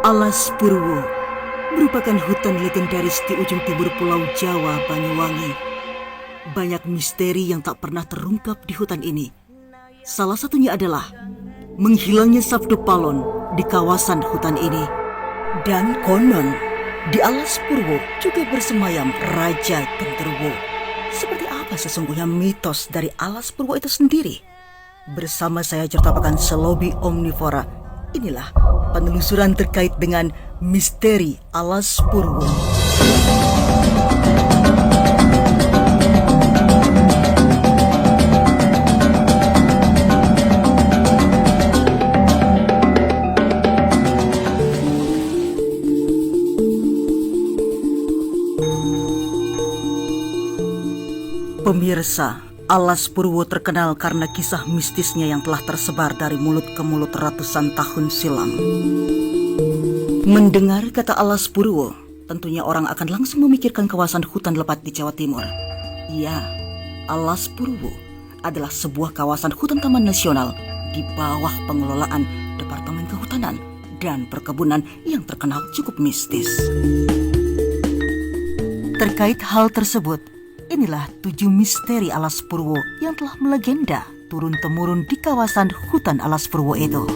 Alas Purwo merupakan hutan legendaris di ujung timur Pulau Jawa, Banyuwangi. Banyak misteri yang tak pernah terungkap di hutan ini. Salah satunya adalah menghilangnya Sabdo Palon di kawasan hutan ini. Dan konon, di Alas Purwo juga bersemayam Raja Genderuwo. Seperti apa sesungguhnya mitos dari Alas Purwo itu sendiri? Bersama saya Jertapakan Selobi Omnivora, inilah penelusuran terkait dengan misteri Alas Purwo. Pemirsa, Alas Purwo terkenal karena kisah mistisnya yang telah tersebar dari mulut ke mulut ratusan tahun silam. Mendengar kata Alas Purwo, tentunya orang akan langsung memikirkan kawasan hutan lebat di Jawa Timur. Ya, Alas Purwo adalah sebuah kawasan hutan taman nasional di bawah pengelolaan Departemen Kehutanan dan Perkebunan yang terkenal cukup mistis. Terkait hal tersebut, inilah 7 misteri Alas Purwo yang telah melegenda turun-temurun di kawasan hutan Alas Purwo itu.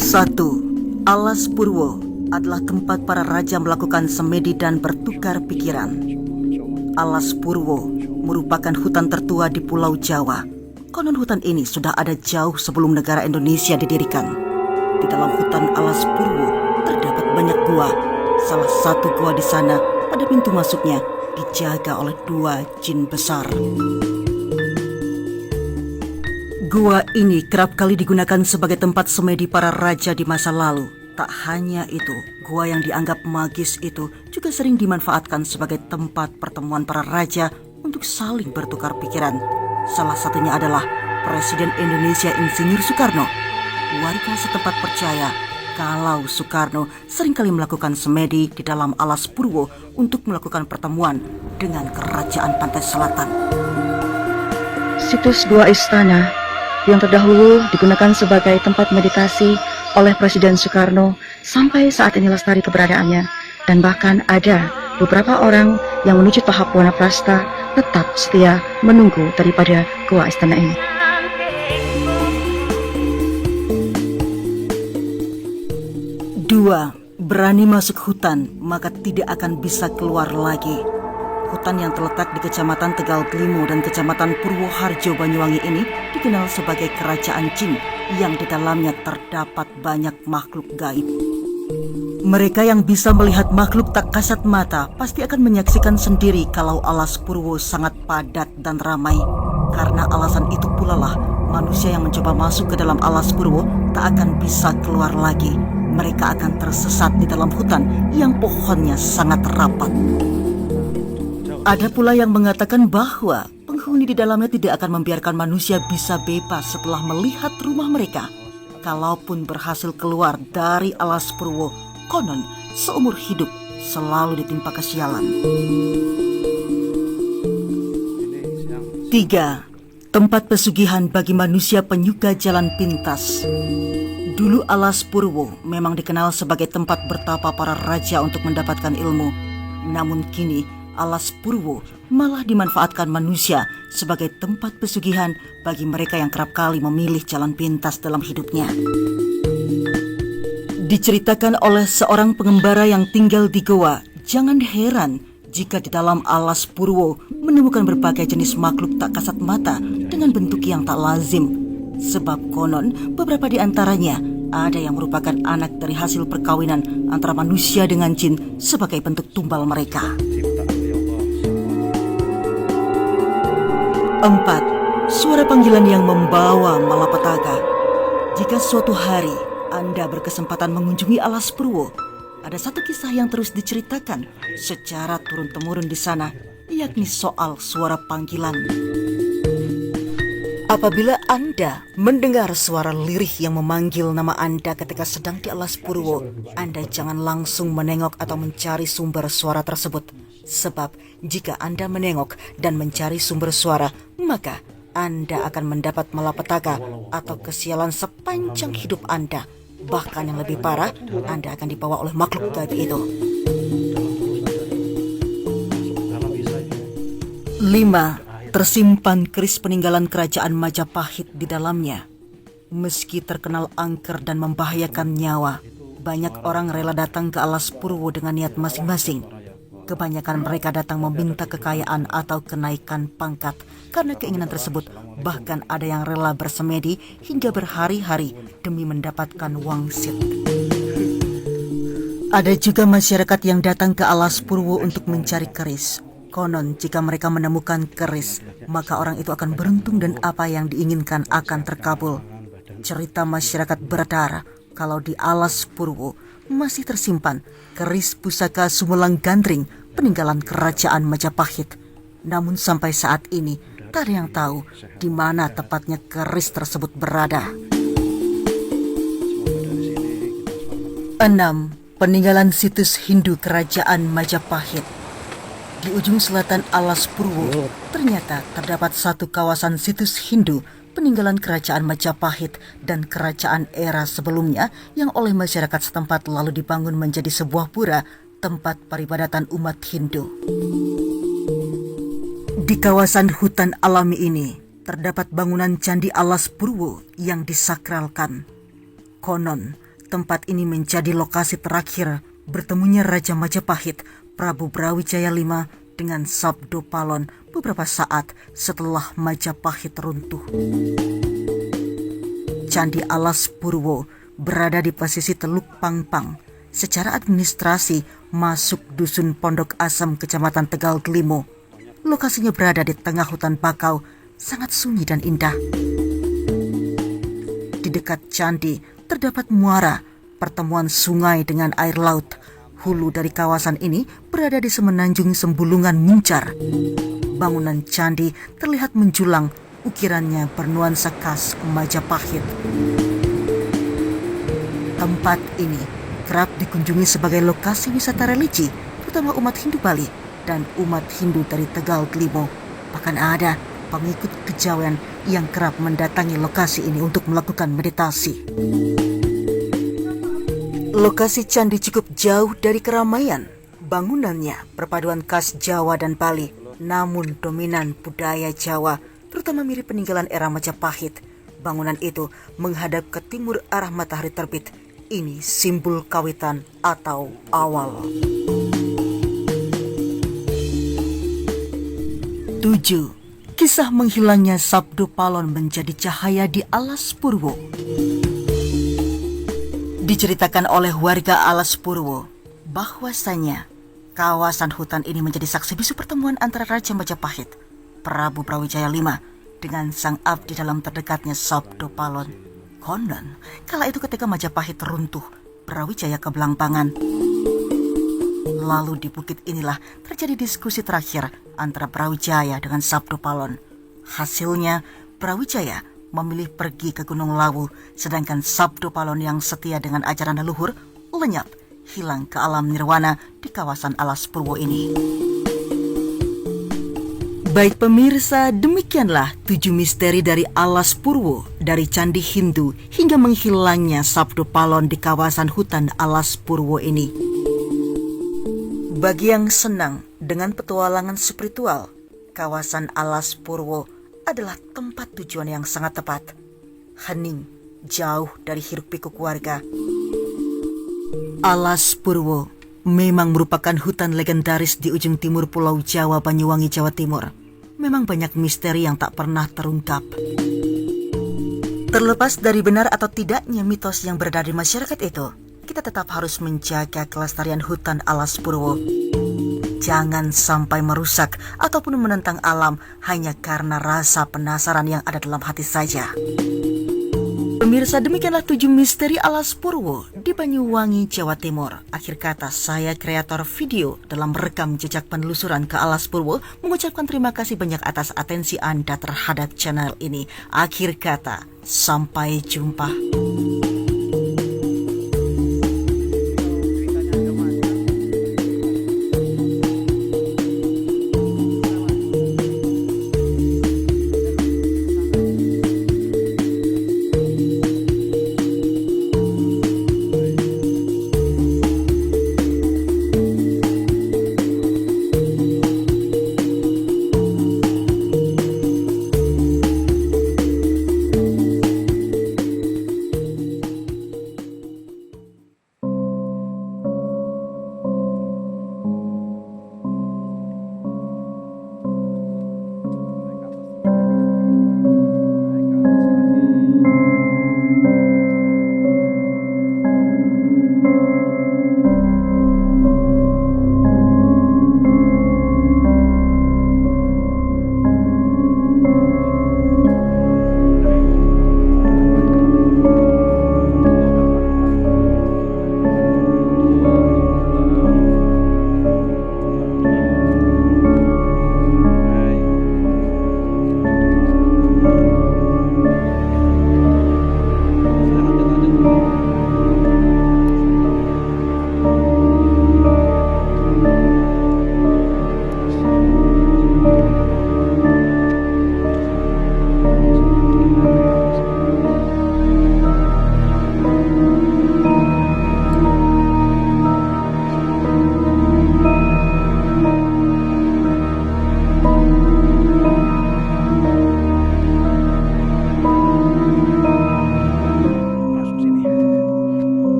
1. Alas Purwo adalah tempat para raja melakukan semedi dan bertukar pikiran. Alas Purwo merupakan hutan tertua di Pulau Jawa. Konon hutan ini sudah ada jauh sebelum negara Indonesia didirikan. Di dalam hutan Alas Purwo terdapat banyak gua. Salah satu gua di sana pada pintu masuknya dijaga oleh 2 jin besar. Gua ini kerap kali digunakan sebagai tempat semedi para raja di masa lalu. Tak hanya itu, gua yang dianggap magis itu juga sering dimanfaatkan sebagai tempat pertemuan para raja untuk saling bertukar pikiran. Salah satunya adalah Presiden Indonesia Insinyur Soekarno. Warga setempat percaya kalau Soekarno seringkali melakukan semedi di dalam Alas Purwo untuk melakukan pertemuan dengan Kerajaan Pantai Selatan. Situs Gua Istana yang terdahulu digunakan sebagai tempat meditasi oleh Presiden Soekarno sampai saat ini lestari keberadaannya, dan bahkan ada beberapa orang yang menuju tahap wanaprasta tetap setia menunggu daripada Gua Istana ini. 2. Berani masuk hutan, maka tidak akan bisa keluar lagi. Hutan yang terletak di Kecamatan Tegal Glimo dan Kecamatan Purwoharjo, Banyuwangi ini dikenal sebagai kerajaan jin yang di dalamnya terdapat banyak makhluk gaib. Mereka yang bisa melihat makhluk tak kasat mata pasti akan menyaksikan sendiri kalau Alas Purwo sangat padat dan ramai. Karena alasan itu pula lah manusia yang mencoba masuk ke dalam Alas Purwo tak akan bisa keluar lagi. Mereka akan tersesat di dalam hutan yang pohonnya sangat rapat. Ada pula yang mengatakan bahwa penghuni di dalamnya tidak akan membiarkan manusia bisa bebas setelah melihat rumah mereka. Kalaupun berhasil keluar dari Alas Purwo, konon seumur hidup selalu ditimpa kesialan. 3. Tempat pesugihan bagi manusia penyuka jalan pintas. Dulu Alas Purwo memang dikenal sebagai tempat bertapa para raja untuk mendapatkan ilmu. Namun kini Alas Purwo malah dimanfaatkan manusia sebagai tempat pesugihan bagi mereka yang kerap kali memilih jalan pintas dalam hidupnya. Diceritakan oleh seorang pengembara yang tinggal di goa, jangan heran jika di dalam Alas Purwo menemukan berbagai jenis makhluk tak kasat mata dengan bentuk yang tak lazim. Sebab konon beberapa di antaranya ada yang merupakan anak dari hasil perkawinan antara manusia dengan jin sebagai bentuk tumbal mereka. 4. Suara panggilan yang membawa malapetaka. Jika suatu hari Anda berkesempatan mengunjungi Alas Purwo, ada satu kisah yang terus diceritakan secara turun-temurun di sana, yakni soal suara panggilan. Apabila Anda mendengar suara lirih yang memanggil nama Anda ketika sedang di Alas Purwo, Anda jangan langsung menengok atau mencari sumber suara tersebut. Sebab jika Anda menengok dan mencari sumber suara, maka Anda akan mendapat malapetaka atau kesialan sepanjang hidup Anda. Bahkan yang lebih parah, Anda akan dibawa oleh makhluk gaib itu. 5. Tersimpan keris peninggalan kerajaan Majapahit di dalamnya. Meski terkenal angker dan membahayakan nyawa, banyak orang rela datang ke Alas Purwo dengan niat masing-masing. Kebanyakan mereka datang meminta kekayaan atau kenaikan pangkat. Karena keinginan tersebut, bahkan ada yang rela bersemedi hingga berhari-hari demi mendapatkan wangsit. Ada juga masyarakat yang datang ke Alas Purwo untuk mencari keris. Konon, jika mereka menemukan keris, maka orang itu akan beruntung dan apa yang diinginkan akan terkabul. Cerita masyarakat beredar kalau di Alas Purwo masih tersimpan keris pusaka Sumedang Gandring peninggalan kerajaan Majapahit. Namun sampai saat ini tak ada yang tahu di mana tepatnya keris tersebut berada. 6. Peninggalan situs Hindu kerajaan Majapahit. Di ujung selatan Alas Purwo ternyata terdapat satu kawasan situs Hindu peninggalan kerajaan Majapahit dan kerajaan era sebelumnya yang oleh masyarakat setempat lalu dibangun menjadi sebuah pura tempat peribadatan umat Hindu. Di kawasan hutan alami ini terdapat bangunan Candi Alas Purwo yang disakralkan. Konon, tempat ini menjadi lokasi terakhir bertemunya Raja Majapahit Prabu Brawijaya V dengan Sabdo Palon beberapa saat setelah Majapahit runtuh. Candi Alas Purwo berada di posisi Teluk Pangpang. Secara administrasi masuk Dusun Pondok Asem, Kecamatan Tegal Glimo. Lokasinya berada di tengah hutan bakau, sangat sunyi dan indah. Di dekat candi terdapat muara, pertemuan sungai dengan air laut. Hulu dari kawasan ini berada di semenanjung Sembulungan Muncar. Bangunan candi terlihat menjulang, ukirannya bernuansa khas Majapahit. Tempat ini kerap dikunjungi sebagai lokasi wisata religi, terutama umat Hindu Bali dan umat Hindu dari Tegal Glimo. Bahkan ada pengikut kejawen yang kerap mendatangi lokasi ini untuk melakukan meditasi. Lokasi candi cukup jauh dari keramaian. Bangunannya perpaduan khas Jawa dan Bali, namun dominan budaya Jawa, terutama mirip peninggalan era Majapahit. Bangunan itu menghadap ke timur arah matahari terbit. Ini simbol kawitan atau awal. 7. Kisah menghilangnya Sabdo Palon menjadi cahaya di Alas Purwo. Diceritakan oleh warga Alas Purwo bahwasanya kawasan hutan ini menjadi saksi bisu pertemuan antara Raja Majapahit Prabu Brawijaya V dengan sang abdi dalam terdekatnya Sabdo Palon. Konon, kala itu ketika Majapahit runtuh, Brawijaya kebelampangan. Lalu di bukit inilah terjadi diskusi terakhir antara Brawijaya dengan Sabdo Palon. Hasilnya, Brawijaya memilih pergi ke Gunung Lawu, sedangkan Sabdo Palon yang setia dengan ajaran leluhur lenyap, hilang ke alam nirwana di kawasan Alas Purwo ini. Baik pemirsa, demikianlah 7 misteri dari Alas Purwo, dari Candi Hindu hingga menghilangnya Sabdo Palon di kawasan hutan Alas Purwo ini. Bagi yang senang dengan petualangan spiritual, kawasan Alas Purwo adalah tempat tujuan yang sangat tepat. Hening, jauh dari hiruk-pikuk warga. Alas Purwo memang merupakan hutan legendaris di ujung timur Pulau Jawa, Banyuwangi, Jawa Timur. Memang banyak misteri yang tak pernah terungkap. Terlepas dari benar atau tidaknya mitos yang beredar di masyarakat itu, kita tetap harus menjaga kelestarian hutan Alas Purwo. Jangan sampai merusak ataupun menentang alam hanya karena rasa penasaran yang ada dalam hati saja. Pemirsa, demikianlah 7 misteri Alas Purwo di Banyuwangi, Jawa Timur. Akhir kata, saya kreator video dalam rekam jejak penelusuran ke Alas Purwo mengucapkan terima kasih banyak atas atensi Anda terhadap channel ini. Akhir kata, sampai jumpa.